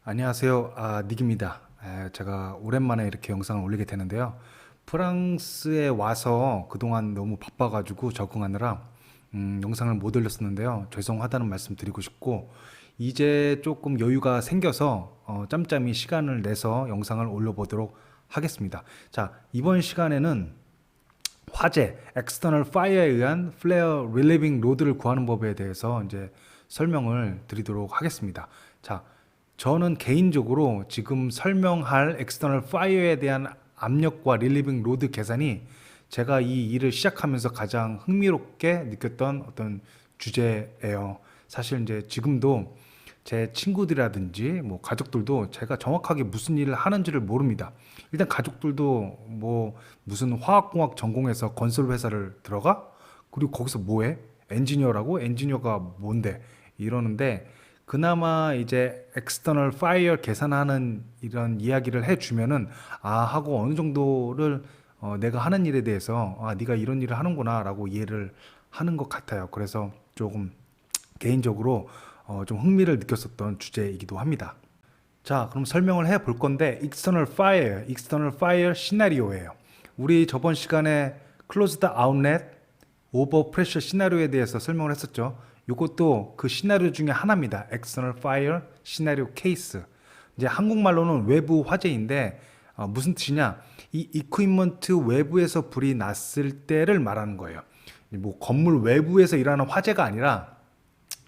안녕하세요. 닉입니다. 제가 오랜만에 이렇게 영상을 올리게 되는데요. 프랑스에 와서 그동안 너무 바빠가지고 적응하느라 영상을 못 올렸었는데요. 죄송하다는 말씀 드리고 싶고, 이제 조금 여유가 생겨서 짬짬이 시간을 내서 영상을 올려보도록 하겠습니다. 자, 이번 시간에는 화재, external fire에 의한 flare relieving load를 구하는 법에 대해서 이제 설명을 드리도록 하겠습니다. 자, 저는 개인적으로 지금 설명할 external fire에 대한 압력과 relieving load 계산이 제가 이 일을 시작하면서 가장 흥미롭게 느꼈던 어떤 주제예요. 사실 이제 지금도 제 친구들이라든지 뭐 가족들도 제가 정확하게 무슨 일을 하는지를 모릅니다. 일단 가족들도 뭐 무슨 화학공학 전공해서 건설 회사를 들어가? 그리고 거기서 뭐해? 엔지니어라고? 엔지니어가 뭔데? 이러는데 그나마 이제 external fire 계산하는 이런 이야기를 해주면은 하고 어느 정도를 내가 하는 일에 대해서 네가 이런 일을 하는구나라고 이해를 하는 것 같아요. 그래서 조금 개인적으로 좀 흥미를 느꼈었던 주제이기도 합니다. 자, 그럼 설명을 해 볼 건데 external fire 시나리오예요. 우리 저번 시간에 closed outlet over pressure 시나리오에 대해서 설명을 했었죠. 이것도 그 시나리오 중에 하나입니다. external fire 시나리오 케이스. 이제 한국말로는 외부 화재인데 무슨 뜻이냐? 이 이퀴먼트 외부에서 불이 났을 때를 말하는 거예요. 뭐 건물 외부에서 일어나는 화재가 아니라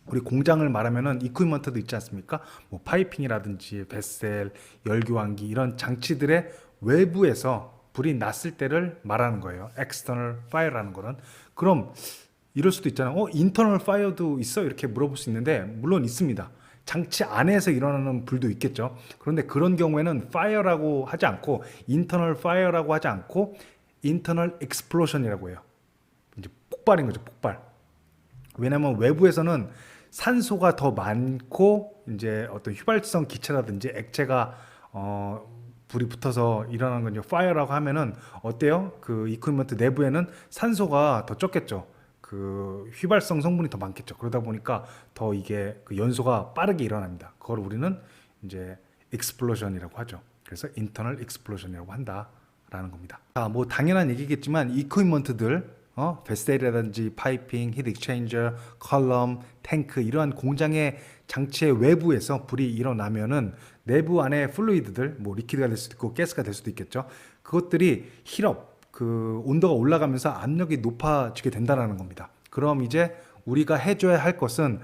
우리 공장을 말하면은 이퀴먼트도 있지 않습니까? 뭐 파이핑이라든지 베셀, 열교환기 이런 장치들의 외부에서 불이 났을 때를 말하는 거예요. external fire라는 거는. 그럼 이럴 수도 있잖아요. internal fire도 있어? 이렇게 물어볼 수 있는데 물론 있습니다. 장치 안에서 일어나는 불도 있겠죠. 그런데 그런 경우에는 fire라고 하지 않고 internal fire라고 하지 않고 internal explosion이라고 해요. 이제 폭발인 거죠, 폭발. 왜냐하면 외부에서는 산소가 더 많고 이제 어떤 휘발성 기체라든지 액체가 불이 붙어서 일어나는 건요. 파이어라고 하면은 어때요? 그 이퀴먼트 내부에는 산소가 더 적겠죠. 그 휘발성 성분이 더 많겠죠. 그러다 보니까 더 이게 그 연소가 빠르게 일어납니다. 그걸 우리는 이제 explosion이라고 하죠. 그래서 internal explosion이라고 한다라는 겁니다. 뭐 당연한 얘기겠지만 이퀴먼트들 베셀이라든지 파이핑, 히트 익스체인저, 컬럼, 탱크 이러한 공장의 장치의 외부에서 불이 일어나면은 내부 안에 플루이드들, 뭐 리퀴드가 될 수도 있고 가스가 될 수도 있겠죠. 그것들이 힐업, 그 온도가 올라가면서 압력이 높아지게 된다는 겁니다. 그럼 이제 우리가 해줘야 할 것은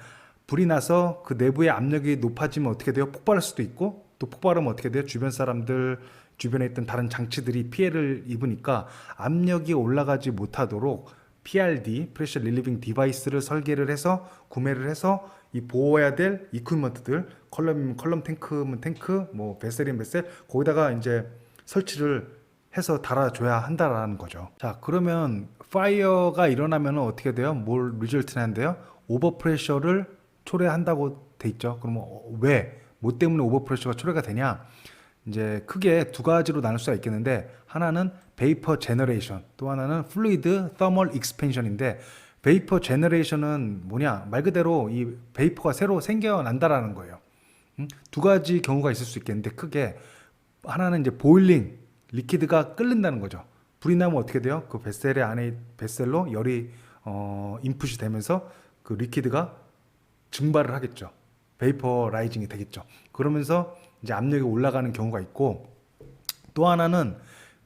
불이 나서 그 내부의 압력이 높아지면 어떻게 돼요? 폭발할 수도 있고 또 폭발하면 어떻게 돼요? 주변 사람들 주변에 있던 다른 장치들이 피해를 입으니까 압력이 올라가지 못하도록 PRD, Pressure Relieving Device를 설계를 해서 구매를 해서 이 보호해야 될 이퀴먼트들, 컬럼 탱크면 탱크, 뭐 베셀이면 베셀, 거기다가 이제 설치를 해서 달아줘야 한다라는 거죠. 자, 그러면 파이어가 일어나면 어떻게 돼요? 뭘 리졸트는데요? 오버프레셔를 초래한다고 돼 있죠. 그러면 왜? 뭐 때문에 오버프레셔가 초래가 되냐? 이제 크게 두 가지로 나눌 수가 있겠는데 하나는 베이퍼 제너레이션, 또 하나는 플루이드 서멀 익스펜션인데 베이퍼 제너레이션은 뭐냐? 말 그대로 이 베이퍼가 새로 생겨난다라는 거예요. 두 가지 경우가 있을 수 있겠는데 크게 하나는 이제 보일링, 리퀴드가 끓는다는 거죠. 불이 나면 어떻게 돼요? 그 베셀의 안에 베셀로 열이 인풋이 되면서 그 리퀴드가 증발을 하겠죠. 베이퍼라이징이 되겠죠. 그러면서 이제 압력이 올라가는 경우가 있고 또 하나는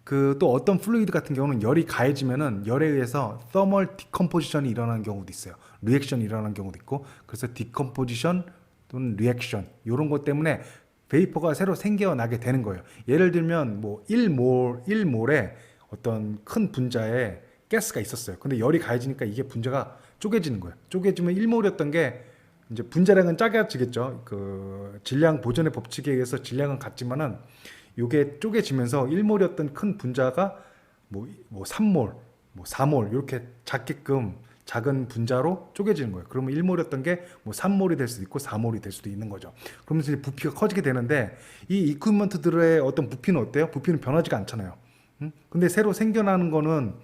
그 또 어떤 플루이드 같은 경우는 열이 가해지면은 열에 의해서 서멀 디컴포지션이 일어나는 경우도 있어요. 리액션이 일어나는 경우도 있고 그래서 디컴포지션 또는 리액션 이런 것 때문에 베이퍼가 새로 생겨나게 되는 거예요. 예를 들면 뭐 1몰에 어떤 큰 분자에 가스가 있었어요. 근데 열이 가해지니까 이게 분자가 쪼개지는 거예요. 쪼개지면 1몰이었던 게 이제 분자량은 작아지겠죠. 그 질량 보존의 법칙에 의해서 질량은 같지만은 이게 쪼개지면서 1몰이었던 큰 분자가 뭐 3몰, 뭐 4몰 이렇게 작게끔 작은 분자로 쪼개지는 거예요. 그러면 1몰이었던 게 뭐 3몰이 될 수도 있고 4몰이 될 수도 있는 거죠. 그러면서 이제 부피가 커지게 되는데 이 이퀴먼트들의 어떤 부피는 어때요? 부피는 변하지가 않잖아요. 근데 새로 생겨나는 거는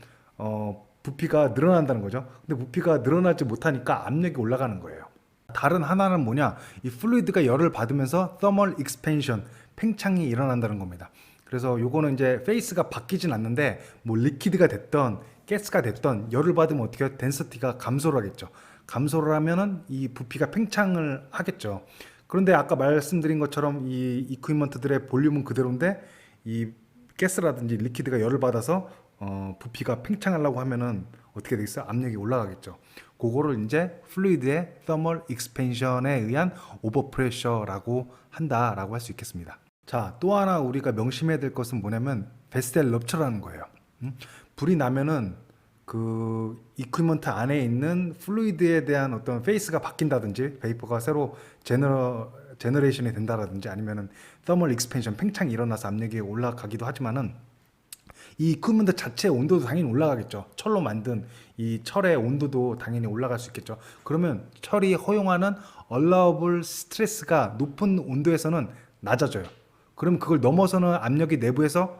부피가 늘어난다는 거죠. 근데 부피가 늘어나지 못하니까 압력이 올라가는 거예요. 다른 하나는 뭐냐? 이 플루이드가 열을 받으면서 thermal expansion, 팽창이 일어난다는 겁니다. 그래서 요거는 이제 페이스가 바뀌진 않는데 뭐 리퀴드가 됐던 가스가 됐던 열을 받으면 어떻게 해요? 덴서티가 감소를 하겠죠. 감소를 하면은 이 부피가 팽창을 하겠죠. 그런데 아까 말씀드린 것처럼 이 이퀴먼트들의 볼륨은 그대로인데 이 가스라든지 리퀴드가 열을 받아서 부피가 팽창하려고 하면은 어떻게 되겠어요? 압력이 올라가겠죠. 그거를 이제 플루이드의 thermal expansion에 의한 오버프레셔라고 한다라고 할 수 있겠습니다. 자, 또 하나 우리가 명심해야 될 것은 뭐냐면 베스텔 럽처라는 거예요. 불이 나면은 그 이퀴먼트 안에 있는 플루이드에 대한 어떤 페이스가 바뀐다든지 베이퍼가 새로 제너레이션이 된다든지 아니면은 thermal expansion 팽창이 일어나서 압력이 올라가기도 하지만은 이 이퀴먼트 자체의 온도도 당연히 올라가겠죠. 철로 만든 이 철의 온도도 당연히 올라갈 수 있겠죠. 그러면 철이 허용하는 allowable 스트레스가 높은 온도에서는 낮아져요. 그럼 그걸 넘어서는 압력이 내부에서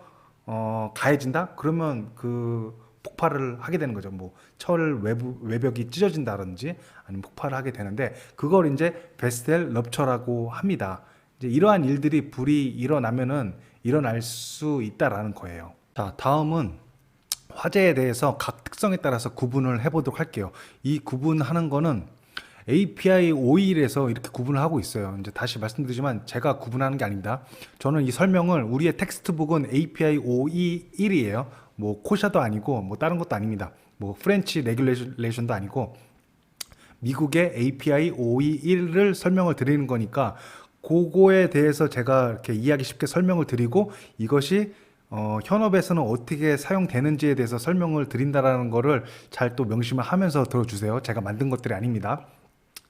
가해진다? 그러면 그 폭발을 하게 되는 거죠. 뭐 철 외벽이 찢어진다든지 아니면 폭발을 하게 되는데 그걸 이제 베스텔 럽처라고 합니다. 이제 이러한 일들이 불이 일어나면은 일어날 수 있다라는 거예요. 자, 다음은 화재에 대해서 각 특성에 따라서 구분을 해보도록 할게요. 이 구분하는 거는 API 5.1에서 이렇게 구분을 하고 있어요. 이제 다시 말씀드리지만 제가 구분하는 게 아닙니다. 저는 이 설명을 우리의 텍스트북은 API 5.1이에요. 뭐 코샤도 아니고 뭐 다른 것도 아닙니다. 뭐 프렌치 레귤레이션도 아니고 미국의 API 5.1을 설명을 드리는 거니까 그거에 대해서 제가 이렇게 이해하기 쉽게 설명을 드리고 이것이 현업에서는 어떻게 사용되는지에 대해서 설명을 드린다라는 거를 잘 또 명심을 하면서 들어주세요. 제가 만든 것들이 아닙니다.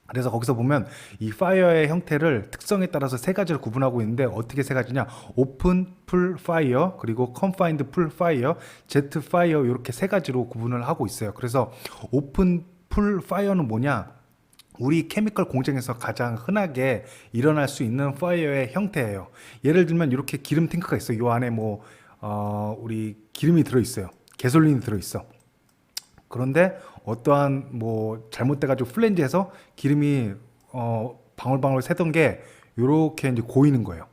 그래서 거기서 보면 이 파이어의 형태를 특성에 따라서 세 가지를 구분하고 있는데 어떻게 세 가지냐? 오픈 풀 파이어 그리고 컨파인드 풀 파이어, 제트 파이어 이렇게 세 가지로 구분을 하고 있어요. 그래서 오픈 풀 파이어는 뭐냐? 우리 케미컬 공장에서 가장 흔하게 일어날 수 있는 파이어의 형태예요. 예를 들면 이렇게 기름 탱크가 있어요. 이 안에 뭐 우리 기름이 들어있어요. 가솔린이 들어있어. 그런데 어떠한 뭐 잘못돼가지고 플랜지에서 기름이 방울방울 새던 게 이렇게 이제 고이는 거예요.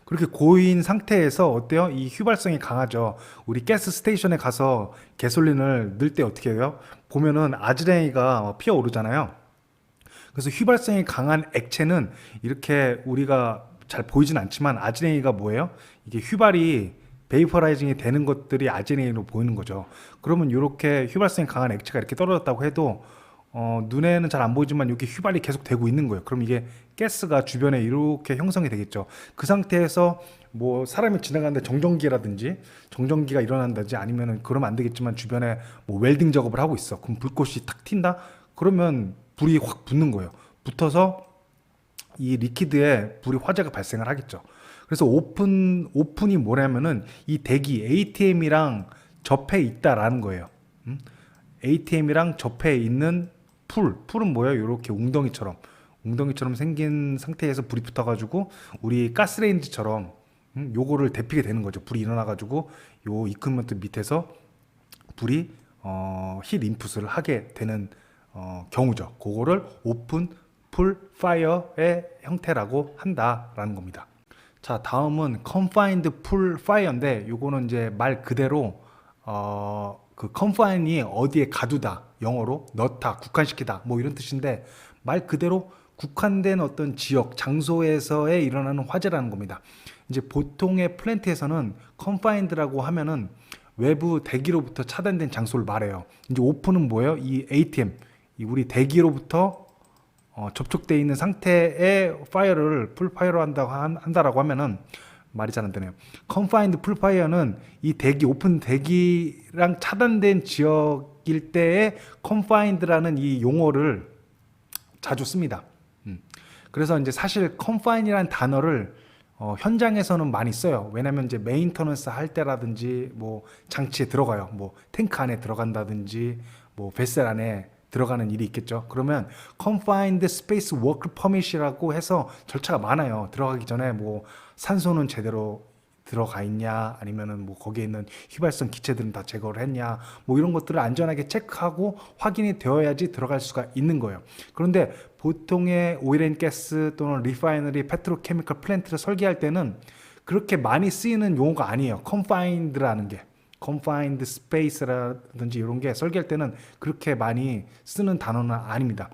그렇게 고인 상태에서 어때요? 이 휘발성이 강하죠. 우리 가스 스테이션에 가서 가솔린을 넣을 때 어떻게 해요? 보면은 아즈레이가 피어오르잖아요. 그래서 휘발성이 강한 액체는 이렇게 우리가 잘 보이진 않지만 아즈레이가 뭐예요? 이게 휘발이 베이퍼라이징이 되는 것들이 아즈레인으로 보이는 거죠. 그러면 이렇게 휘발성이 강한 액체가 이렇게 떨어졌다고 해도 눈에는 잘 안 보이지만 여기 휘발이 계속 되고 있는 거예요. 그럼 이게 가스가 주변에 이렇게 형성이 되겠죠. 그 상태에서 뭐 사람이 지나가는데 정전기가 일어난다든지 아니면은 그러면 안 되겠지만 주변에 뭐 웰딩 작업을 하고 있어. 그럼 불꽃이 탁 튄다? 그러면 불이 확 붙는 거예요. 붙어서 이 리퀴드에 불이 화재가 발생을 하겠죠. 그래서 오픈이 뭐냐면은 이 대기 ATM이랑 접해 있다라는 거예요. ATM이랑 접해 있는 풀은 뭐예요? 이렇게 웅덩이처럼 생긴 상태에서 불이 붙어가지고 우리 가스레인지처럼 요거를 데피게 되는 거죠. 불이 일어나가지고 요 이퀄먼트 밑에서 불이 힛 인풋을 하게 되는 경우죠. 그거를 오픈 풀 파이어의 형태라고 한다라는 겁니다. 자, 다음은 confined full fire인데 요거는 이제 말 그대로 그 confine이 어디에 가두다, 영어로 넣다, 국한시키다 뭐 이런 뜻인데 말 그대로 국한된 어떤 지역, 장소에서의 일어나는 화재라는 겁니다. 이제 보통의 플랜트에서는 confined라고 하면은 외부 대기로부터 차단된 장소를 말해요. 이제 오픈은 뭐예요? 이 ATM, 이 우리 대기로부터 접촉되어 있는 상태의 파이어를 풀파이어로 한다라고 하면은 말이 잘 안 되네요. confined 풀파이어는 이 대기, 오픈 대기랑 차단된 지역일 때에 confined라는 이 용어를 자주 씁니다. 그래서 이제 사실 confine이라는 단어를 현장에서는 많이 써요. 왜냐면 이제 메인터넌스 할 때라든지 뭐 장치에 들어가요. 뭐 탱크 안에 들어간다든지 뭐 베셀 안에 들어가는 일이 있겠죠. 그러면 confined space work permit이라고 해서 절차가 많아요. 들어가기 전에 뭐 산소는 제대로 들어가 있냐, 아니면은 뭐 거기에 있는 휘발성 기체들은 다 제거를 했냐, 뭐 이런 것들을 안전하게 체크하고 확인이 되어야지 들어갈 수가 있는 거예요. 그런데 보통의 오일앤가스 또는 리파이너리 페트로케미컬 플랜트를 설계할 때는 그렇게 많이 쓰이는 용어가 아니에요. confined라는 게. confined space라든지 이런 게 설계할 때는 그렇게 많이 쓰는 단어는 아닙니다.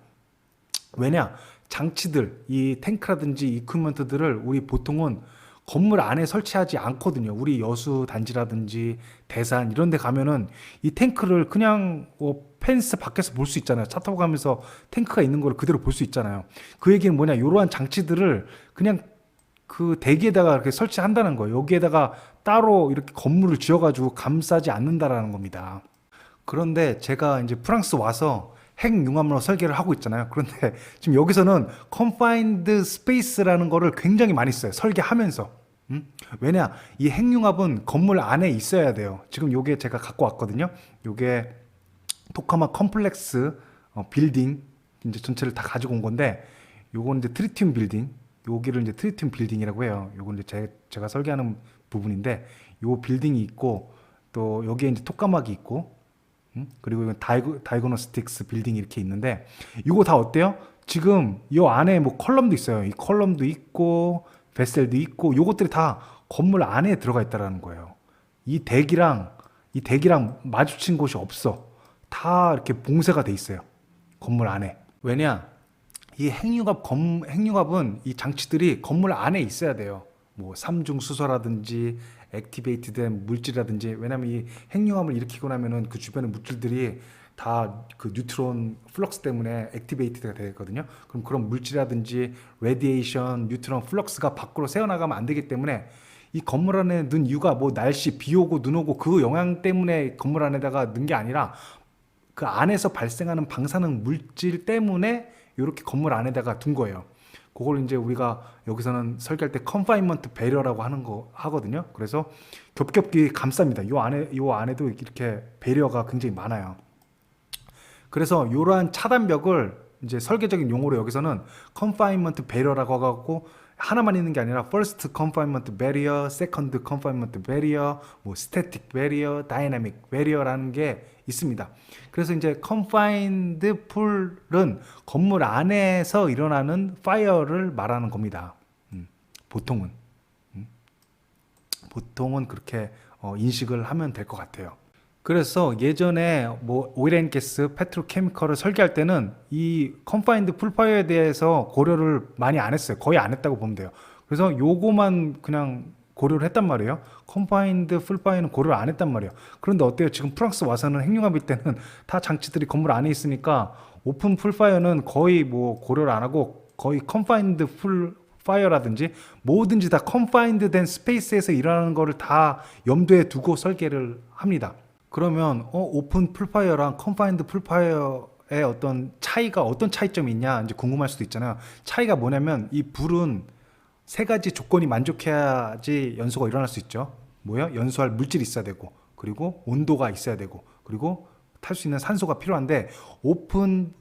왜냐? 장치들, 이 탱크라든지 이퀴먼트들을 우리 보통은 건물 안에 설치하지 않거든요. 우리 여수 단지라든지 대산 이런 데 가면은 이 탱크를 그냥 펜스 밖에서 볼 수 있잖아요. 차 타고 가면서 탱크가 있는 걸 그대로 볼 수 있잖아요. 그 얘기는 뭐냐? 이러한 장치들을 그냥 그 대기에다가 이렇게 설치한다는 거예요. 여기에다가 따로 이렇게 건물을 지어가지고 감싸지 않는다라는 겁니다. 그런데 제가 이제 프랑스 와서 핵융합로 설계를 하고 있잖아요. 그런데 지금 여기서는 confined space라는 거를 굉장히 많이 써요. 설계하면서. 왜냐? 이 핵융합은 건물 안에 있어야 돼요. 지금 요게 제가 갖고 왔거든요. 요게 토카마 컴플렉스 빌딩 이제 전체를 다 가지고 온 건데 요건 이제 트리튬 빌딩. 여기를 이제 트리튬 빌딩이라고 해요. 요건 이제 제가 설계하는 부분인데 요 빌딩이 있고 또 여기에 이제 톡가막이 있고 그리고 이건 다이고노스틱스 빌딩이 이렇게 있는데 이거 다 어때요? 지금 이 안에 뭐 컬럼도 있어요. 이 컬럼도 있고 베셀도 있고 요것들이 다 건물 안에 들어가 있다라는 거예요. 이 대기랑 마주친 곳이 없어. 다 이렇게 봉쇄가 돼 있어요. 건물 안에. 왜냐? 이 핵융합은 이 장치들이 건물 안에 있어야 돼요. 뭐 삼중 수소라든지 액티베이트된 물질이라든지 왜냐면 이 핵융합을 일으키고 나면은 그 주변의 물질들이 다 그 뉴트론 플럭스 때문에 액티베이트가 되거든요. 그럼 그런 물질이라든지 레디에이션, 뉴트론 플럭스가 밖으로 새어나가면 안 되기 때문에 이 건물 안에 넣은 이유가 뭐 날씨 비 오고 눈 오고 그 영향 때문에 건물 안에다가 넣은 게 아니라 그 안에서 발생하는 방사능 물질 때문에 이렇게 건물 안에다가 둔 거예요. 그걸 이제 우리가 여기서는 설계할 때 컨파인먼트 배리어라고 하거든요. 그래서 겹겹이 감쌉니다. 요 안에도 이렇게 배리어가 굉장히 많아요. 그래서 이러한 차단벽을 이제 설계적인 용어로 여기서는 confinement barrier라고 하고 하나만 있는 게 아니라 first confinement barrier, second confinement barrier, 뭐 static barrier, dynamic barrier라는 게 있습니다. 그래서 이제 confined pool은 건물 안에서 일어나는 fire를 말하는 겁니다. 보통은 보통은 그렇게 인식을 하면 될 것 같아요. 그래서 예전에 뭐 오일앤가스, 페트로케미컬을 설계할 때는 이 컨파인드 풀파이어에 대해서 고려를 많이 안 했어요. 거의 안 했다고 보면 돼요. 그래서 요거만 그냥 고려를 했단 말이에요. 컨파인드 풀파이어는 고려를 안 했단 말이에요. 그런데 어때요? 지금 프랑스 와서는 핵융합일 때는 다 장치들이 건물 안에 있으니까 오픈 풀파이어는 거의 뭐 고려를 안 하고 거의 컨파인드 풀파이어라든지 뭐든지 다 컨파인드 된 스페이스에서 일어나는 거를 다 염두에 두고 설계를 합니다. 그러면 오픈 풀파이어랑 컨파인드 풀파이어의 어떤 차이점이 있냐 이제 궁금할 수도 있잖아요. 차이가 뭐냐면 이 불은 세 가지 조건이 만족해야지 연소가 일어날 수 있죠. 뭐요? 연소할 물질이 있어야 되고, 그리고 온도가 있어야 되고, 그리고 탈 수 있는 산소가 필요한데 오픈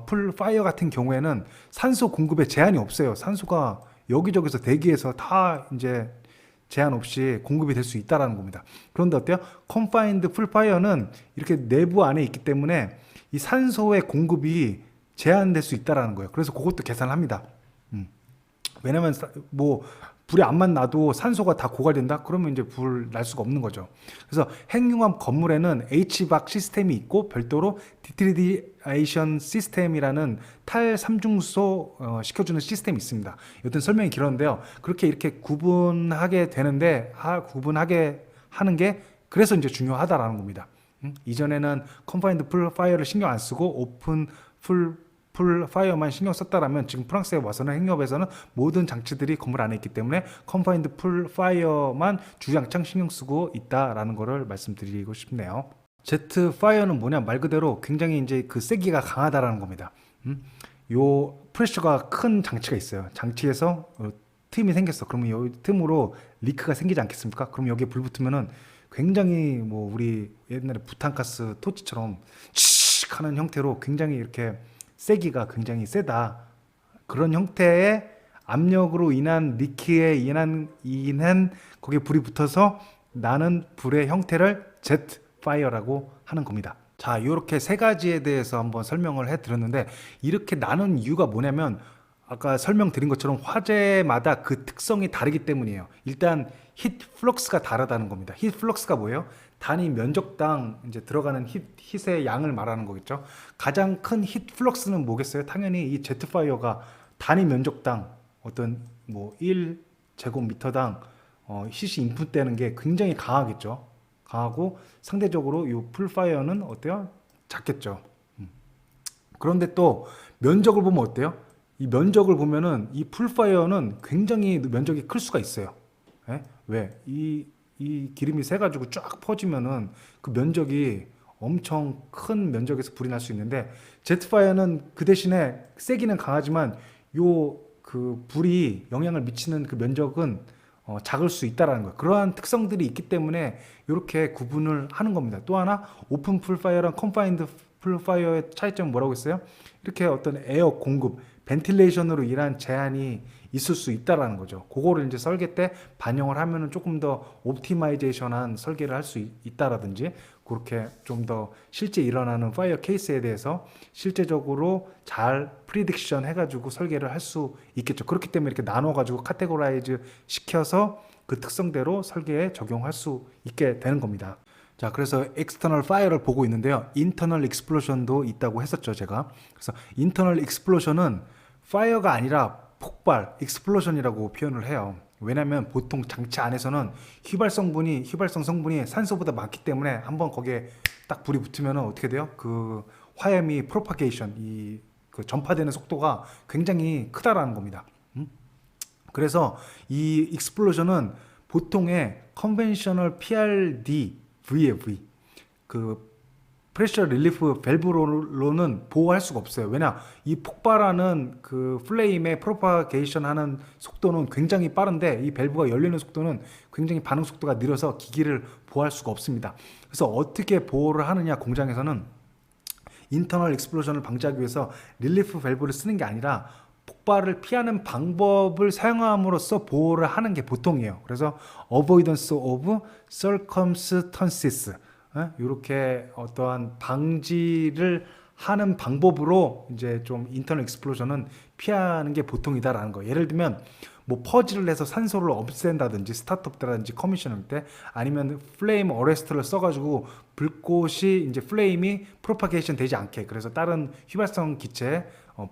풀파이어 같은 경우에는 산소 공급에 제한이 없어요. 산소가 여기저기서 대기에서 다 이제 제한 없이 공급이 될 수 있다라는 겁니다. 그런데 어때요? 컨파인드 풀파이어는 이렇게 내부 안에 있기 때문에 이 산소의 공급이 제한될 수 있다라는 거예요. 그래서 그것도 계산을 합니다. 왜냐면 뭐 불이 안만 나도 산소가 다 고갈된다? 그러면 이제 불 날 수가 없는 거죠. 그래서 핵융합 건물에는 HVAC 시스템이 있고 별도로 디트리디에이션 시스템이라는 탈삼중소 시켜주는 시스템이 있습니다. 여튼 설명이 길었는데요. 그렇게 이렇게 구분하게 되는데 구분하게 하는 게 그래서 이제 중요하다라는 겁니다. 이전에는 컨파인드 풀 파이어를 신경 안 쓰고 오픈 풀 파이어만 신경 썼다라면 지금 프랑스에 와서는 핵융합에서는 모든 장치들이 건물 안에 있기 때문에 컨파인드 풀 파이어만 주장창 신경 쓰고 있다라는 거를 말씀드리고 싶네요. 제트 파이어는 뭐냐 말 그대로 굉장히 이제 그 세기가 강하다라는 겁니다. 요 프레셔가 큰 장치가 있어요. 장치에서 틈이 생겼어. 그러면 이 틈으로 리크가 생기지 않겠습니까? 그럼 여기에 불 붙으면은 굉장히 뭐 우리 옛날에 부탄가스 토치처럼 칙 하는 형태로 굉장히 이렇게 세기가 굉장히 세다. 그런 형태의 압력으로 인한 리키에 인한 거기에 불이 붙어서 나는 불의 형태를 제트 파이어라고 하는 겁니다. 자, 이렇게 세 가지에 대해서 한번 설명을 해 드렸는데, 이렇게 나눈 이유가 뭐냐면 아까 설명드린 것처럼 화재마다 그 특성이 다르기 때문이에요. 일단 히트 플럭스가 다르다는 겁니다. 히트 플럭스가 뭐예요? 단위 면적당 이제 들어가는 힛의 양을 말하는 거겠죠. 가장 큰 히트 플럭스는 뭐겠어요? 당연히 이 제트파이어가 단위 면적당 어떤 뭐 1제곱미터당 힛이 인풋되는 게 굉장히 강하겠죠. 강하고 상대적으로 이 풀파이어는 어때요? 작겠죠. 그런데 또 면적을 보면 어때요? 이 면적을 보면은 이 풀파이어는 굉장히 면적이 클 수가 있어요. 예? 왜? 이 기름이 새가지고 쫙 퍼지면은 그 면적이 엄청 큰 면적에서 불이 날 수 있는데, 제트파이어는 그 대신에 세기는 강하지만 요 그 불이 영향을 미치는 그 면적은 작을 수 있다라는 거예요. 그러한 특성들이 있기 때문에 이렇게 구분을 하는 겁니다. 또 하나 오픈 풀파이어랑 컨파인드 풀파이어의 차이점은 뭐라고 했어요? 이렇게 어떤 에어 공급, 벤틸레이션으로 인한 제한이 있을 수 있다라는 거죠. 그거를 이제 설계 때 반영을 하면은 조금 더 옵티마이제이션한 설계를 할 수 있다라든지, 그렇게 좀 더 실제 일어나는 파이어 케이스에 대해서 실제적으로 잘 프리딕션 해가지고 설계를 할 수 있겠죠. 그렇기 때문에 이렇게 나눠가지고 카테고라이즈 시켜서 그 특성대로 설계에 적용할 수 있게 되는 겁니다. 자, 그래서 external fire를 보고 있는데요. internal explosion도 있다고 했었죠, 제가. 그래서 internal explosion은 fire가 아니라 폭발, explosion이라고 표현을 해요. 왜냐면 보통 장치 안에서는 휘발성 성분이 산소보다 많기 때문에 한번 거기에 딱 불이 붙으면 어떻게 돼요? 그 화염이 프로파게이션, 그 전파되는 속도가 굉장히 크다라는 겁니다. 그래서 이 익스플로전은 보통의 컨벤셔널 PRD VFE 그 프레셔 릴리프 밸브로는 보호할 수가 없어요. 왜냐, 이 폭발하는 그 플레임의 프로파게이션 하는 속도는 굉장히 빠른데 이 밸브가 열리는 속도는 굉장히 반응 속도가 느려서 기기를 보호할 수가 없습니다. 그래서 어떻게 보호를 하느냐, 공장에서는 인터널 익스플로전을 방지하기 위해서 릴리프 밸브를 쓰는 게 아니라 폭발을 피하는 방법을 사용함으로써 보호를 하는 게 보통이에요. 그래서 avoidance of circumstances, 이렇게 어떠한 방지를 하는 방법으로 이제 좀 인터널 익스플로전은 피하는 게 보통이다라는 거예요. 예를 들면 뭐 퍼지를 해서 산소를 없앤다든지 스타트업 때라든지 커미셔닝 때, 아니면 플레임 어레스트를 써가지고 불꽃이 이제 플레임이 프로파게이션 되지 않게, 그래서 다른 휘발성 기체에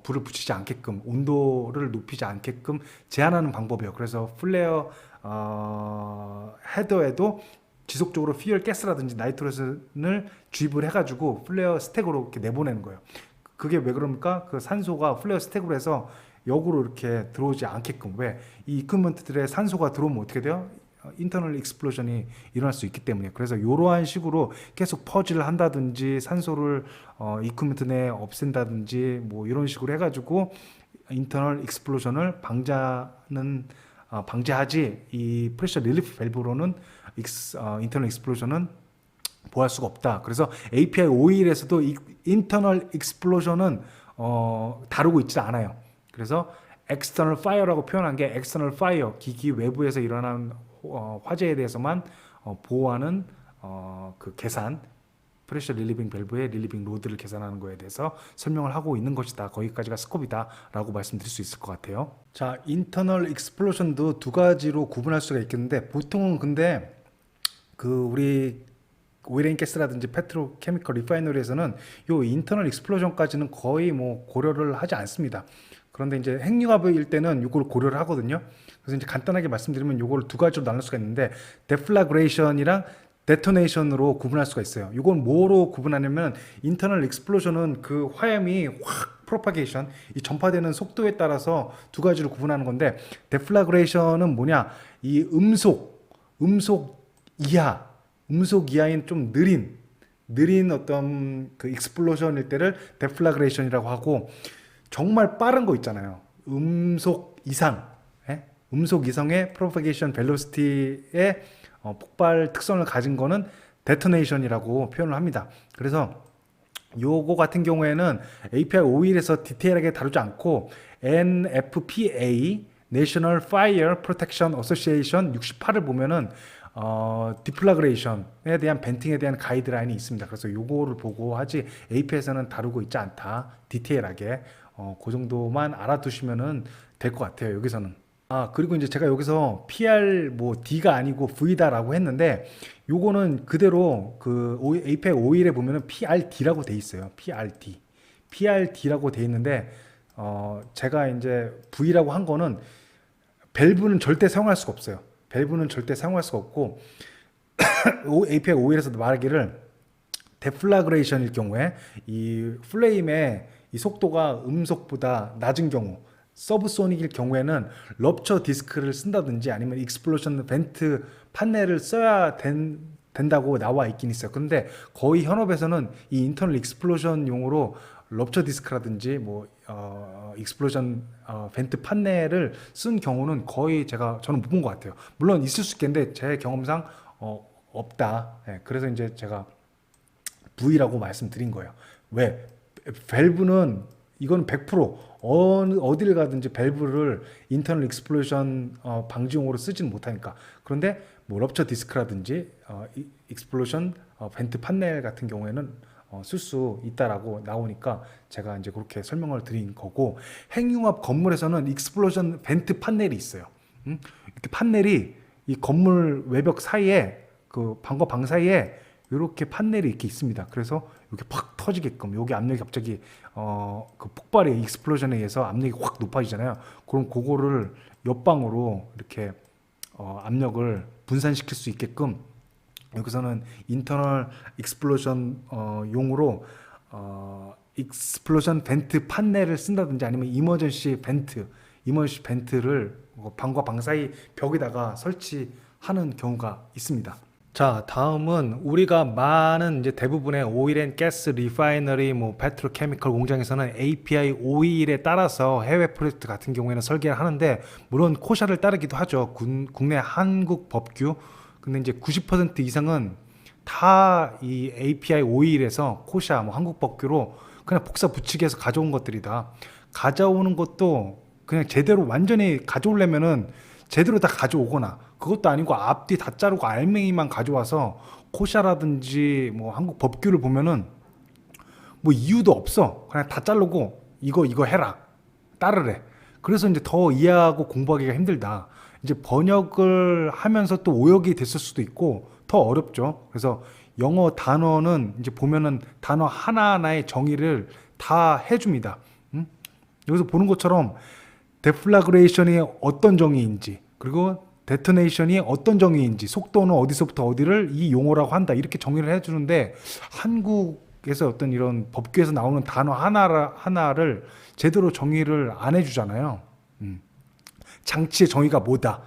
불을 붙이지 않게끔, 온도를 높이지 않게끔 제한하는 방법이에요. 그래서 플레어 헤더에도 지속적으로 퓨얼 가스라든지 나이트로젠을 주입을 해가지고 플레어 스택으로 이렇게 내보내는 거예요. 그게 왜 그럽니까? 그 산소가 플레어 스택으로 해서 역으로 이렇게 들어오지 않게끔, 왜? 이 이퀴먼트들의 산소가 들어오면 어떻게 돼요? 인터널 익스플로전이 일어날 수 있기 때문에. 그래서 이러한 식으로 계속 퍼즐을 한다든지 산소를 이퀴먼트 내에 없앤다든지 뭐 이런 식으로 해가지고 인터널 익스플로전을 방지하지, 이 프레셔 릴리프 밸브로는 인터널 익스플로전은 보호할 수가 없다. 그래서 API 5.1에서도 인터널 익스플로전은 다루고 있지 않아요. 그래서 external fire라고 표현한 게 external fire, 기기 외부에서 일어난 화재에 대해서만 보호하는 그 계산, 프레셔 릴리빙 밸브의 릴리빙 로드를 계산하는 거에 대해서 설명을 하고 있는 것이다. 거기까지가 스코프이다 라고 말씀드릴 수 있을 것 같아요. 자, 인터널 익스플로전도 두 가지로 구분할 수가 있겠는데, 보통은 근데 그 우리 오일앤 가스라든지 페트로케미컬 리파이너리에서는 요 인터널 익스플로전까지는 거의 뭐 고려를 하지 않습니다. 그런데 이제 핵융합일 때는 이걸 고려를 하거든요. 그래서 이제 간단하게 말씀드리면 이걸 두 가지로 나눌 수가 있는데, 데플라그레이션이랑 데토네이션으로 구분할 수가 있어요. 이건 뭐로 구분하냐면, 인터널 익스플로전은 그 화염이 확 프로파게이션, 이 전파되는 속도에 따라서 두 가지로 구분하는 건데, 데플라그레이션은 뭐냐, 이 음속 이하인 좀 느린 어떤 그 익스플로전일 때를 데플라그레이션이라고 하고, 정말 빠른 거 있잖아요. 음속 이상의 프로파게이션 벨로시티의 폭발 특성을 가진 거는 데토네이션이라고 표현을 합니다. 그래서 요거 같은 경우에는 API 5.1에서 디테일하게 다루지 않고 NFPA, National Fire Protection Association 68을 보면은 디플라그레이션에 대한 벤팅에 대한 가이드라인이 있습니다. 그래서 요거를 보고 하지 AP에서는 다루고 있지 않다. 디테일하게 그 정도만 알아두시면은 될 것 같아요. 여기서는. 그리고 이제 제가 여기서 PR 뭐 D가 아니고 V다라고 했는데 요거는 그대로 그 APEC 5일에 보면은 PRD라고 돼 있어요. PRD라고 돼 있는데 제가 이제 V라고 한 거는 밸브는 절대 사용할 수가 없어요. 밸브는 절대 사용할 수가 없고 APEC 5일에서도 말하기를 데플라그레이션일 경우에 이 플레임의 이 속도가 음속보다 낮은 경우 서브소닉일 경우에는 럽처 디스크를 쓴다든지 아니면 익스플로전 벤트 판넬을 써야 된다고 나와 있긴 있어요. 근데 거의 현업에서는 이 인터널 익스플로전용으로 럽처 디스크라든지 뭐 익스플로전 벤트 판넬을 쓴 경우는 거의 저는 못 본 것 같아요. 물론 있을 수 있겠는데 제 경험상 없다. 그래서 이제 제가 V라고 말씀드린 거예요. 왜? 밸브는 이건 100% 어디를 가든지 밸브를 인터널 익스플로전 방지용으로 쓰지는 못하니까. 그런데 뭐 럽처 디스크라든지 익스플로전 벤트 판넬 같은 경우에는 쓸 수 있다라고 나오니까 제가 이제 그렇게 설명을 드린 거고, 핵융합 건물에서는 익스플로전 벤트 판넬이 있어요. 이렇게 판넬이 이 건물 외벽 사이에 그 방과 방 사이에 이렇게 판넬이 이렇게 있습니다. 그래서 이렇게 팍 터지게끔 여기 압력이 갑자기 그 폭발의 익스플로전에 의해서 압력이 확 높아지잖아요. 그럼 그거를 옆방으로 이렇게 압력을 분산시킬 수 있게끔 여기서는 인터널 익스플로전 용으로 익스플로전 벤트 판넬을 쓴다든지 아니면 이머전시 벤트를 방과 방 사이 벽에다가 설치하는 경우가 있습니다. 자, 다음은 우리가 많은 이제 대부분의 오일 앤 가스 리파이너리 뭐 페트로케미컬 공장에서는 API 521에 따라서 해외 프로젝트 같은 경우에는 설계를 하는데, 물론 코샤를 따르기도 하죠. 국내 한국 법규. 근데 이제 90% 이상은 다 이 API 521에서 코샤 뭐 한국 법규로 그냥 복사 붙이기해서 가져온 것들이다. 가져오는 것도 그냥 제대로 완전히 가져오려면은 제대로 다 가져오거나, 그것도 아니고 앞뒤 다 자르고 알맹이만 가져와서 코샤라든지 뭐 한국 법규를 보면은 뭐 이유도 없어. 그냥 다 자르고 이거 해라, 따르래. 그래서 이제 더 이해하고 공부하기가 힘들다. 이제 번역을 하면서 또 오역이 됐을 수도 있고 더 어렵죠. 그래서 영어 단어는 이제 보면은 단어 하나하나의 정의를 다 해줍니다. 여기서 보는 것처럼 데플라그레이션이 어떤 정의인지, 그리고 데토네이션이 어떤 정의인지, 속도는 어디서부터 어디를 이 용어라고 한다, 이렇게 정의를 해주는데, 한국에서 어떤 이런 법규에서 나오는 단어 하나를 제대로 정의를 안 해주잖아요. 장치의 정의가 뭐다,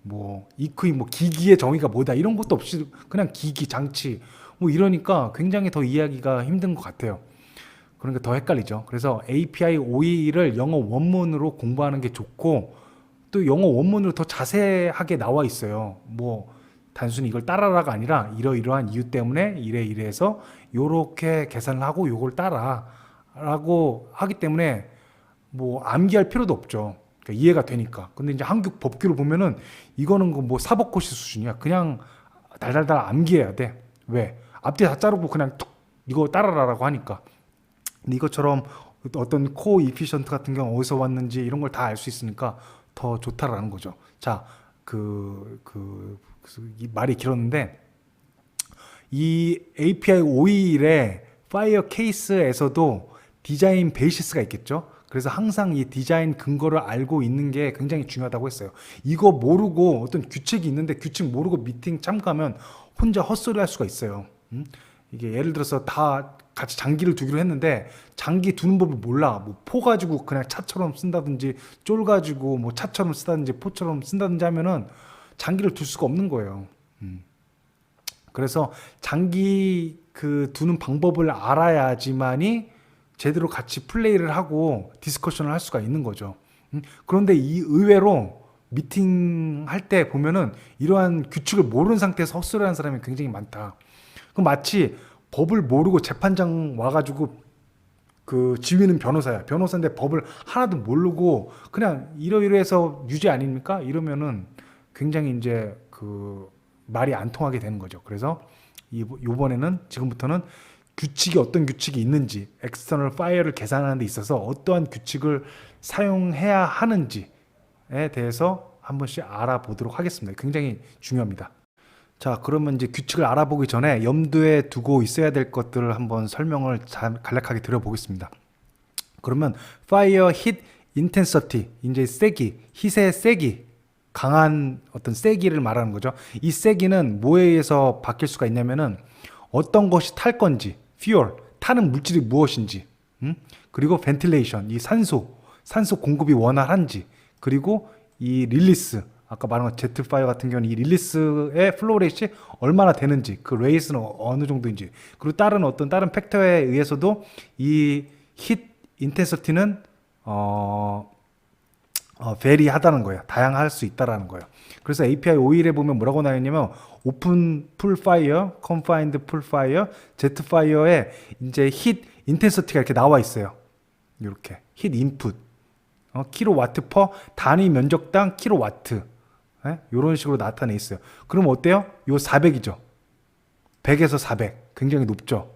뭐 이크위 뭐 기기의 정의가 뭐다, 이런 것도 없이 그냥 기기, 장치 뭐 이러니까 굉장히 더 이해하기가 힘든 것 같아요. 그러니까 더 헷갈리죠. 그래서 API 521을 영어 원문으로 공부하는 게 좋고, 또 영어 원문으로 더 자세하게 나와 있어요. 뭐 단순히 이걸 따라라가 아니라 이러이러한 이유 때문에 이래해서 요렇게 계산을 하고 요걸 따라라고 하기 때문에 뭐 암기할 필요도 없죠. 그러니까 이해가 되니까. 근데 이제 한국 법규를 보면은 이거는 뭐 사법고시 수준이야. 그냥 달달달 암기해야 돼. 왜? 앞뒤 다 자르고 그냥 툭 이거 따라라라고 하니까. 근데 이것처럼 어떤 코 이피션트 같은 경우 어디서 왔는지 이런 걸 다 알 수 있으니까 더 좋다라는 거죠. 자, 이 말이 길었는데, 이 API 521의 파이어 케이스에서도 디자인 베이시스가 있겠죠. 그래서 항상 이 디자인 근거를 알고 있는 게 굉장히 중요하다고 했어요. 이거 모르고 어떤 규칙이 있는데 규칙 모르고 미팅 참가하면 혼자 헛소리 할 수가 있어요. 이게 예를 들어서 다 같이 장기를 두기로 했는데 장기 두는 법을 몰라. 뭐 포 가지고 그냥 차처럼 쓴다든지, 쫄 가지고 뭐 차처럼 쓰다든지 포처럼 쓴다든지 하면은 장기를 둘 수가 없는 거예요. 그래서 장기 두는 방법을 알아야지만이 제대로 같이 플레이를 하고 디스커션을 할 수가 있는 거죠. 그런데 이 의외로 미팅 할 때 보면은 이러한 규칙을 모르는 상태에서 헛소리하는 사람이 굉장히 많다. 그럼 마치 법을 모르고 재판장 와가지고 그 지휘는 변호사야. 변호사인데 법을 하나도 모르고 그냥 이러이러해서 유죄 아닙니까? 이러면은 굉장히 이제 그 말이 안 통하게 되는 거죠. 그래서 요번에는 지금부터는 규칙이 어떤 규칙이 있는지, 엑스터널 파이어를 계산하는 데 있어서 어떠한 규칙을 사용해야 하는지에 대해서 한 번씩 알아보도록 하겠습니다. 굉장히 중요합니다. 자, 그러면 이제 규칙을 알아보기 전에 염두에 두고 있어야 될 것들을 한번 설명을 간략하게 드려보겠습니다. 그러면 fire hit intensity, 이제 세기, hit의 세기, 강한 어떤 세기를 말하는 거죠. 이 세기는 뭐에 의해서 바뀔 수가 있냐면은 어떤 것이 탈 건지, fuel, 타는 물질이 무엇인지, 그리고 ventilation, 이 산소 공급이 원활한지, 그리고 이 릴리스, 아까 말한 제트파이어 같은 경우는 이 릴리스의 플로우 레이트이 얼마나 되는지, 그 레이스는 어느 정도인지, 그리고 다른 팩터에 의해서도 이 힛 인텐시티는 베리하다는 거예요. 다양할 수 있다라는 거예요. 그래서 API 5.1에 보면 뭐라고 나왔냐면 오픈 풀 파이어, 컨파인드 풀 파이어, 제트 파이어에 이제 힛 인텐시티가 이렇게 나와 있어요. 이렇게 힛 인풋, 킬로와트 퍼 단위 면적당 킬로와트, 이런 식으로 나타내 있어요. 그럼 어때요? 요 400이죠. 100에서 400, 굉장히 높죠.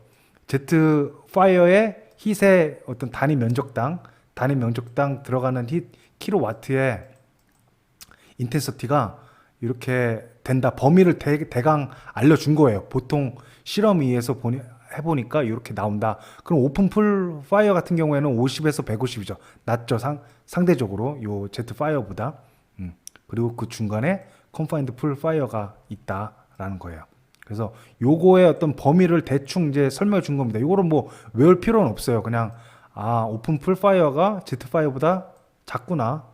제트 파이어의 힛의 어떤 단위 면적당 들어가는 힛 킬로와트의 인텐시티가 이렇게 된다. 범위를 대강 알려준 거예요. 보통 실험 위에서 해보니까 이렇게 나온다. 그럼 오픈 풀 파이어 같은 경우에는 50에서 150이죠. 낮죠. 상대적으로 요 제트 파이어보다. 그리고 그 중간에 컨파인드 풀 파이어가 있다라는 거예요. 그래서 요거의 어떤 범위를 대충 이제 설명해 준 겁니다. 요거를 뭐 외울 필요는 없어요. 그냥 오픈 풀 파이어가 제트 파이어보다 작구나.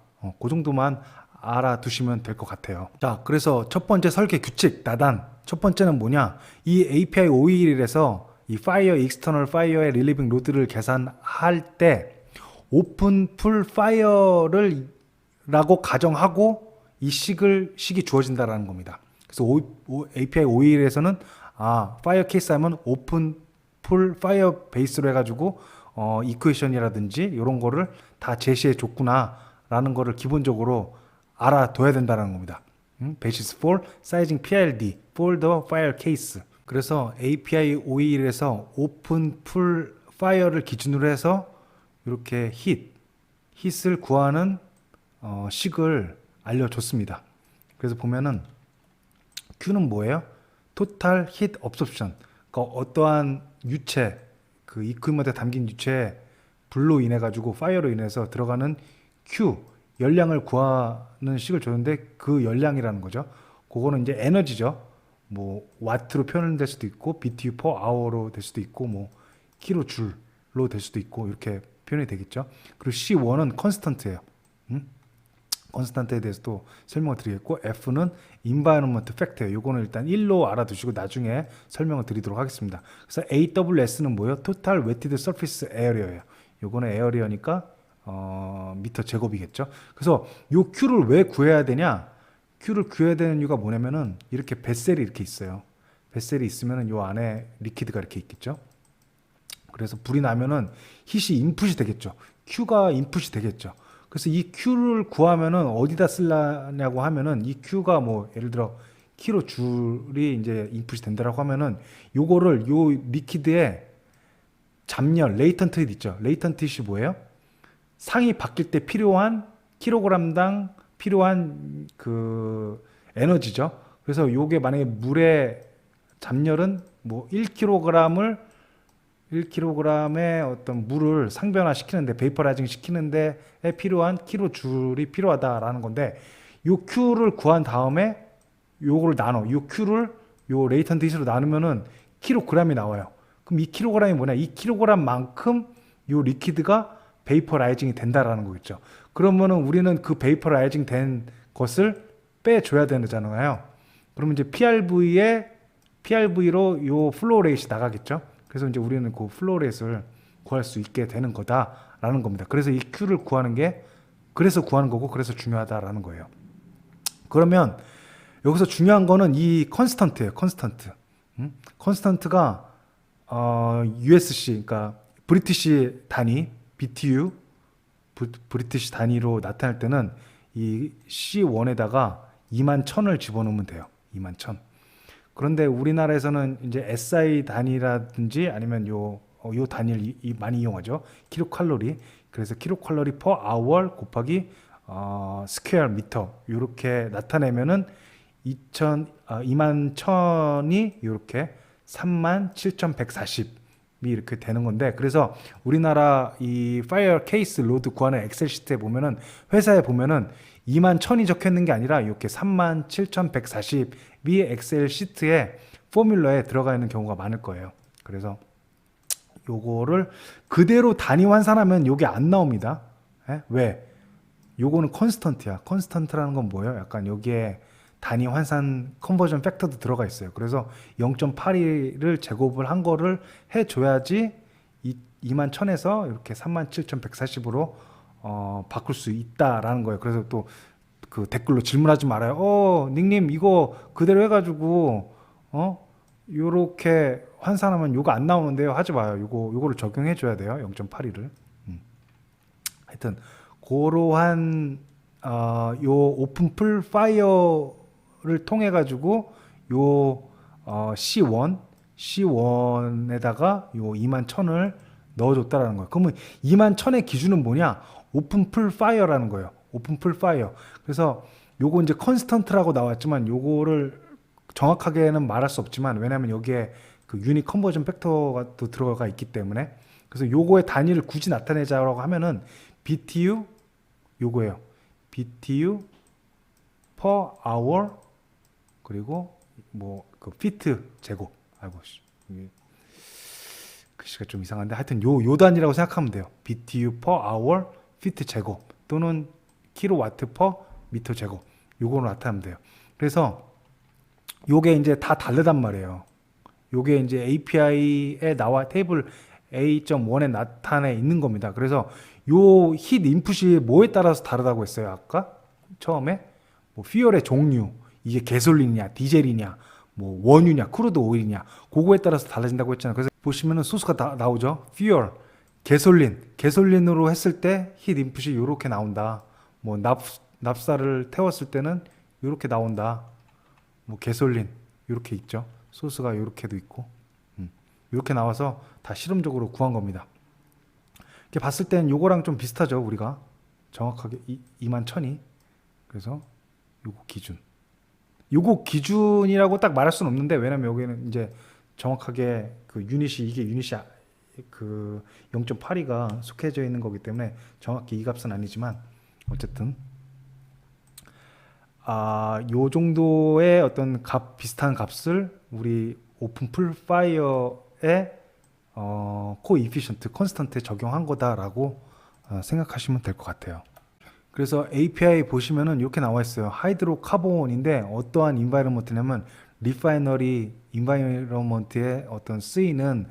그 정도만 알아두시면 될 것 같아요. 자, 그래서 첫 번째 설계 규칙 나단. 첫 번째는 뭐냐? 이 API 5.1에서 이 파이어 익스터널 파이어의 릴리빙 로드를 계산할 때 오픈 풀 파이어를 라고 가정하고 이 식이 주어진다라는 겁니다. 그래서 API 5.1에서는 파이어 케이스 하면 오픈 풀 파이어 베이스로 해가지고 이퀘이션이라든지 이런 거를 다 제시해 줬구나라는 거를 기본적으로 알아둬야 된다는 겁니다. Basis for sizing PILD for the fire case. 그래서 API 5.1에서 오픈 풀 파이어를 기준으로 해서 이렇게 hit을 구하는 식을 알려줬습니다. 그래서 보면은 Q는 뭐예요? Total Heat Absorption. 그러니까 어떠한 유체, 그 이퀄먼트에 담긴 유체에 불로 인해 가지고 파이어로 인해서 들어가는 Q 열량을 구하는 식을 줬는데 그 열량이라는 거죠. 그거는 이제 에너지죠. 뭐 와트로 표현될 수도 있고 BTU per hour로 될 수도 있고 뭐 킬로줄로 될 수도 있고 이렇게 표현이 되겠죠. 그리고 C1은 컨스턴트예요. 컨스턴트에 대해서도 설명을 드리겠고 F는 environment factor예요. 요거는 일단 1로 알아두시고 나중에 설명을 드리도록 하겠습니다. 그래서 AWS는 뭐예요? Total Wetted Surface Area예요. 요거는 에어리어니까 미터 제곱이겠죠. 그래서 요 Q를 왜 구해야 되냐? Q를 구해야 되는 이유가 뭐냐면은 이렇게 뱃셀이 이렇게 있어요. 뱃셀이 있으면은 요 안에 리퀴드가 이렇게 있겠죠. 그래서 불이 나면은 hit이 인풋이 되겠죠. Q가 인풋이 되겠죠. 그래서 이 Q를 구하면은 어디다 쓰려냐고 하면은 이 Q가 뭐 예를 들어 킬로줄이 이제 인풋이 된다라고 하면은 요거를 요 리퀴드의 잠열 레이턴트 힛 있죠. 레이턴트 힛이 뭐예요? 상이 바뀔 때 필요한 킬로그램당 필요한 그 에너지죠. 그래서 요게 만약에 물의 잠열은 뭐 1kg의 어떤 물을 상변화 시키는데 베이퍼라이징 시키는데 필요한 킬로줄이 필요하다라는 건데 요 Q를 구한 다음에 요거를 요 Q를 요 레이턴트 힛으로 나누면은 킬로그램이 나와요. 그럼 이 킬로그램이 뭐냐? 이 킬로그램만큼 요 리퀴드가 베이퍼라이징이 된다라는 거겠죠. 그러면은 우리는 그 베이퍼라이징 된 것을 빼줘야 되잖아요. 그러면 이제 PRV로 요 플로우 레이트이 나가겠죠. 그래서 이제 우리는 그 플로우 레이트를 구할 수 있게 되는 거다라는 겁니다. 그래서 이 Q를 구하는 게 그래서 구하는 거고 그래서 중요하다라는 거예요. 그러면 여기서 중요한 거는 이 컨스턴트예요. 컨스턴트가 USC, 그러니까 브리티시 단위 BTU 브리티시 단위로 나타낼 때는 이 C1에다가 2만 1000을 집어넣으면 돼요. 2만 1000. 그런데 우리나라에서는 이제 SI 단위라든지 아니면 요 단위를 많이 이용하죠. 킬로칼로리. 그래서 킬로칼로리 per hour 곱하기 스퀘어 미터 이렇게 나타내면은 2만 1000이 이렇게 37,140이 이렇게 되는 건데, 그래서 우리나라 이 파이어 케이스 로드 구하는 엑셀 시트에 보면은, 회사에 보면은 2만 1000이 적혀 있는 게 아니라 이렇게 37,140이 엑셀 시트에 포뮬러에 들어가 있는 경우가 많을 거예요. 그래서 요거를 그대로 단위 환산하면 요게 안 나옵니다. 왜? 요거는 컨스턴트야. 컨스턴트라는 건 뭐예요? 약간 여기에 단위 환산 컨버전 팩터도 들어가 있어요. 그래서 0.82를 제곱을 한 거를 해줘야지 2만 1000에서 이렇게 37,140으로 바꿀 수 있다라는 거예요. 그래서 또 그 댓글로 질문하지 말아요. 닉님 이거 그대로 해가지고 요렇게 환산하면 요거 안 나오는데요. 하지 마요. 요거를 적용해 줘야 돼요. 0.82를. 하여튼 그러한 요 오픈풀 파이어를 통해 가지고 요 C1에다가 요 2만 1000을 넣어줬다라는 거예요. 그러면 2만 1000의 기준은 뭐냐? 오픈풀 파이어라는 거예요. 오픈풀 파이어. 그래서 요거 이제 컨스턴트라고 나왔지만 요거를 정확하게는 말할 수 없지만, 왜냐하면 여기에 그 유닛 컨버전 팩터가 또 들어가 있기 때문에, 그래서 요거의 단위를 굳이 나타내자라고 하면은 BTU 요거예요. BTU per hour 그리고 뭐 그 피트 제곱. 아이고 이게 글씨가 좀 이상한데, 하여튼 요 단위라고 생각하면 돼요. BTU per hour 피트 제곱 또는 킬로와트 per 미터 제곱, 요거로 나타내면 돼요. 그래서 요게 이제 다 다르단 말이에요. 요게 이제 API에 나와 테이블 A.1에 나타내 있는 겁니다. 그래서 요 힛 인풋이 뭐에 따라서 다르다고 했어요. 아까 처음에 뭐 퓨얼의 종류, 이게 게솔린이냐 디젤이냐 뭐 원유냐 크루드 오일이냐, 그거에 따라서 달라진다고 했잖아요. 그래서 보시면은 소스가 다 나오죠. 퓨얼 게솔린으로 했을 때 힛 인풋이 요렇게 나온다. 뭐 납사를 태웠을 때는 요렇게 나온다. 뭐 게솔린 요렇게 있죠. 소스가 요렇게도 있고 이렇게 나와서 다 실험적으로 구한 겁니다. 이렇게 봤을 때는 요거랑 좀 비슷하죠. 우리가 정확하게 2만 1000이. 그래서 요거 기준이라고 딱 말할 수는 없는데, 왜냐면 여기는 이제 정확하게 그 이게 유닛이 그 0.82가 속해져 있는 거기 때문에 정확히 이 값은 아니지만, 어쨌든 요 정도의 어떤 비슷한 값을 우리 오픈풀 파이어의 코이피션트 컨스턴트에 적용한 거다라고 생각하시면 될 것 같아요. 그래서 API 보시면은 이렇게 나와 있어요. 하이드로카본인데 어떠한 인바이러먼트냐면 리파이너리 인바이러먼트에 어떤 쓰이는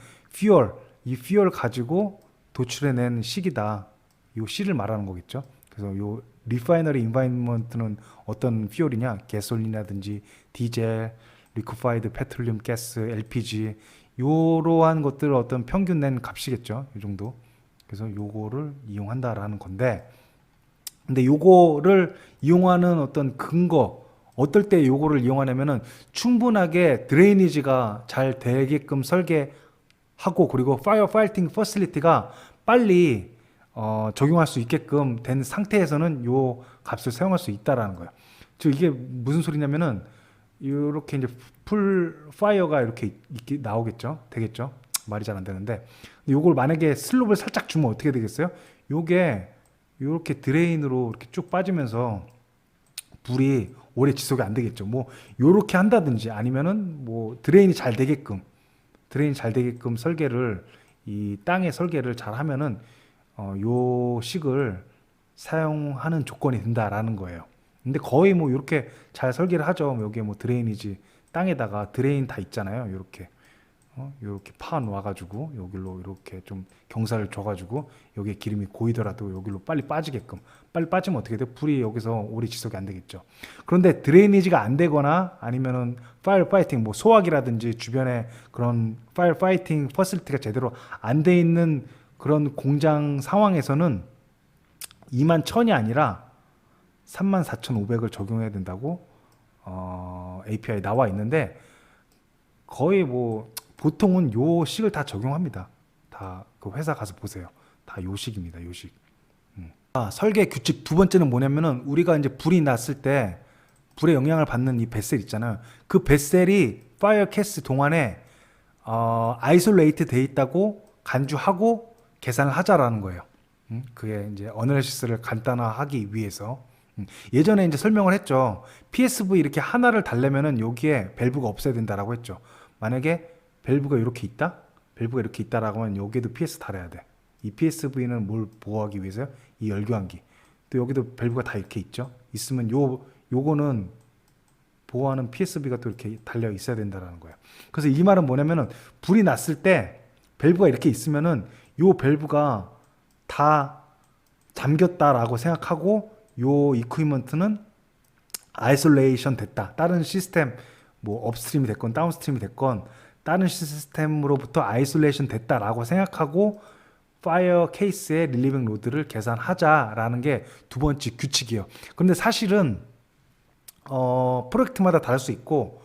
이 퓨얼 가지고 도출해낸 식이다. 요 C를 말하는 거겠죠. 그래서 요 리파이너리 인바이러먼트는 어떤 퓨얼이냐? 가솔린이라든지 디젤, 리퀴파이드 페트롤리움 가스, LPG 요러한 것들 어떤 평균 낸 값이겠죠. 이 정도. 그래서 요거를 이용한다라는 건데, 근데 요거를 이용하는 어떤 근거, 어떨 때 요거를 이용하냐면은 충분하게 드레이니지가 잘 되게끔 설계하고, 그리고 파이어 파이팅 퍼실리티가 빨리 적용할 수 있게끔 된 상태에서는 요 값을 사용할 수 있다라는 거예요. 즉 이게 무슨 소리냐면은 이렇게 이제 풀 파이어가 이렇게 나오겠죠, 되겠죠. 말이 잘 안 되는데, 요걸 만약에 슬롭을 살짝 주면 어떻게 되겠어요? 요게 이렇게 드레인으로 이렇게 쭉 빠지면서 불이 오래 지속이 안 되겠죠. 뭐 요렇게 한다든지 아니면은 뭐 드레인이 잘 되게끔 설계를, 이 땅의 설계를 잘 하면은 요 식을 사용하는 조건이 된다라는 거예요. 근데 거의 뭐 이렇게 잘 설계를 하죠. 여기에 뭐 드레인이지, 땅에다가 드레인 다 있잖아요. 요렇게 요렇게 파 놔가지고 여기로 이렇게 좀 경사를 줘가지고 여기에 기름이 고이더라도 여기로 빨리 빠지게끔, 빨리 빠지면 어떻게 돼요? 불이 여기서 오래 지속이 안 되겠죠. 그런데 드레이니지가 안 되거나 아니면은 파이어 파이팅 소화기라든지 주변에 그런 파이어 파이팅 퍼실리티가 제대로 안 돼 있는 그런 공장 상황에서는 21,000이 아니라 34,500을 적용해야 된다고 API 나와 있는데, 거의 뭐 보통은 요 식을 다 적용합니다. 다 그 회사 가서 보세요. 다 요 식입니다. 요 식. 설계 규칙 두 번째는 뭐냐면은, 우리가 이제 불이 났을 때 불의 영향을 받는 이 뱃셀 있잖아요. 그 뱃셀이 파이어 캐스 동안에 아이솔레이트 돼 있다고 간주하고 계산을 하자라는 거예요. 그게 이제 어널리시스를 간단화하기 위해서. 예전에 이제 설명을 했죠. PSV 이렇게 하나를 달려면은 여기에 밸브가 없어야 된다라고 했죠. 만약에 밸브가 이렇게 있다, 밸브가 이렇게 있다라고 하면 여기에도 PS 달아야 돼. 이 PSV는 뭘 보호하기 위해서요? 이 열교환기. 또 여기도 밸브가 다 이렇게 있죠. 있으면 요거는 보호하는 PSV가 또 이렇게 달려 있어야 된다라는 거예요. 그래서 이 말은 뭐냐면은, 불이 났을 때 밸브가 이렇게 있으면은 요 밸브가 다 잠겼다라고 생각하고, 요 이퀴먼트는 아이솔레이션 됐다. 다른 시스템, 뭐 업스트림이 됐건 다운스트림이 됐건 다른 시스템으로부터 아이솔레이션 됐다라고 생각하고 파이어 케이스의 릴리빙 로드를 계산하자라는 게 두 번째 규칙이에요. 그런데 사실은 프로젝트마다 다를 수 있고,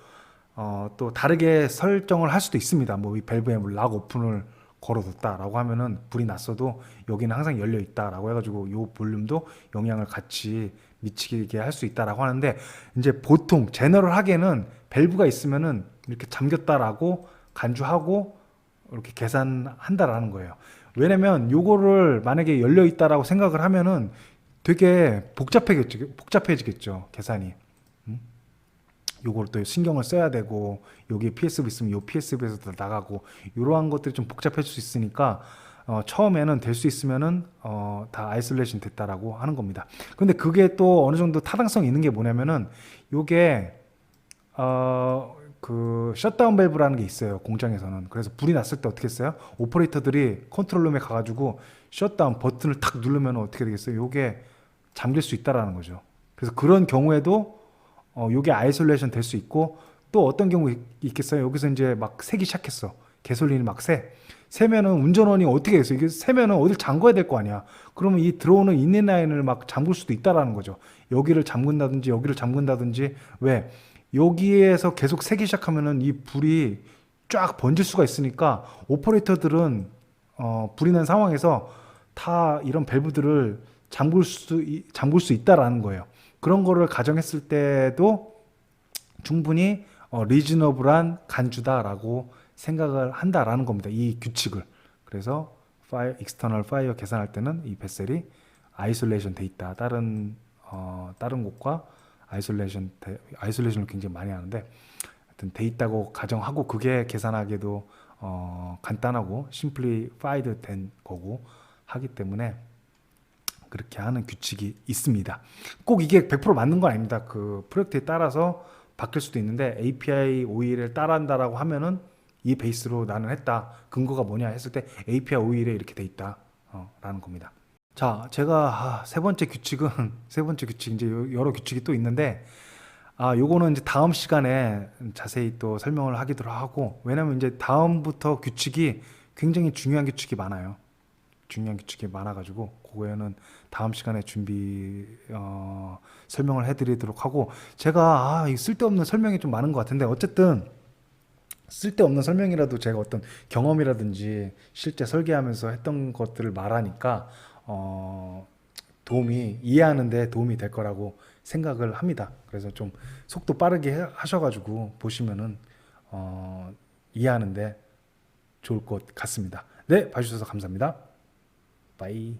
또 다르게 설정을 할 수도 있습니다. 뭐 이 밸브에 락 오픈을 걸어뒀다라고 하면은 불이 났어도 여기는 항상 열려 있다라고 해가지고 요 볼륨도 영향을 같이 미치게 할 수 있다라고 하는데, 이제 보통 제너럴하게는 밸브가 있으면은 이렇게 잠겼다라고 간주하고 이렇게 계산한다라는 거예요. 왜냐면 요거를 만약에 열려 있다라고 생각을 하면은 되게 복잡해지겠죠, 계산이. 요걸 또 신경을 써야 되고, 여기에 PSV 있으면 요 PSV에서도 나가고, 이러한 것들이 좀 복잡해질 수 있으니까 처음에는 될 수 있으면은 다 아이솔레이션 됐다라고 하는 겁니다. 근데 그게 또 어느 정도 타당성이 있는 게 뭐냐면은, 요게 그 셧다운 밸브라는 게 있어요, 공장에서는. 그래서 불이 났을 때 어떻게 했어요? 오퍼레이터들이 컨트롤룸에 가가지고 셧다운 버튼을 탁 누르면 어떻게 되겠어요? 요게 잠길 수 있다라는 거죠. 그래서 그런 경우에도 요게 아이솔레이션 될 수 있고, 또 어떤 경우 있겠어요? 여기서 이제 막 새기 시작했어. 개솔린이 막 새. 새면은 운전원이 어떻게 해서 이게 새면은 어딜 잠궈야 될 거 아니야. 그러면 이 들어오는 인라인을 막 잠글 수도 있다라는 거죠. 여기를 잠근다든지 여기를 잠근다든지. 왜? 여기에서 계속 새기 시작하면은 이 불이 쫙 번질 수가 있으니까, 오퍼레이터들은 불이 난 상황에서 다 이런 밸브들을 잠글 수 있다라는 거예요. 그런 거를 가정했을 때도 충분히 리즈너블한 간주다라고 생각을 한다라는 겁니다. 이 규칙을. 그래서 익스터널 파이어 계산할 때는 이 뱃셀이 아이솔레이션 돼 있다. 다른 곳과 아이솔레이션을 굉장히 많이 하는데, 하여튼 돼 있다고 가정하고, 그게 계산하기도 간단하고 심플리파이드 된 거고 하기 때문에 그렇게 하는 규칙이 있습니다. 꼭 이게 100% 맞는 건 아닙니다. 그 프로젝트에 따라서 바뀔 수도 있는데, API OE를 따라한다라고 하면은 이 베이스로 나는 했다. 근거가 뭐냐 했을 때 API OE에 이렇게 돼 있다 라는 겁니다. 자, 제가 세 번째 규칙은 세 번째 규칙, 이제 여러 규칙이 또 있는데, 요거는 이제 다음 시간에 자세히 또 설명을 하기도 하고, 왜냐면 이제 다음부터 규칙이 굉장히 중요한 규칙이 많아요. 중요한 규칙이 많아가지고 그거에는 다음 시간에 설명을 해드리도록 하고, 제가 이 쓸데없는 설명이 좀 많은 것 같은데, 어쨌든 쓸데없는 설명이라도 제가 어떤 경험이라든지 실제 설계하면서 했던 것들을 말하니까 이해하는 데 도움이 될 거라고 생각을 합니다. 그래서 좀 속도 빠르게 하셔가지고 보시면은 이해하는 데 좋을 것 같습니다. 네, 봐주셔서 감사합니다. 바이.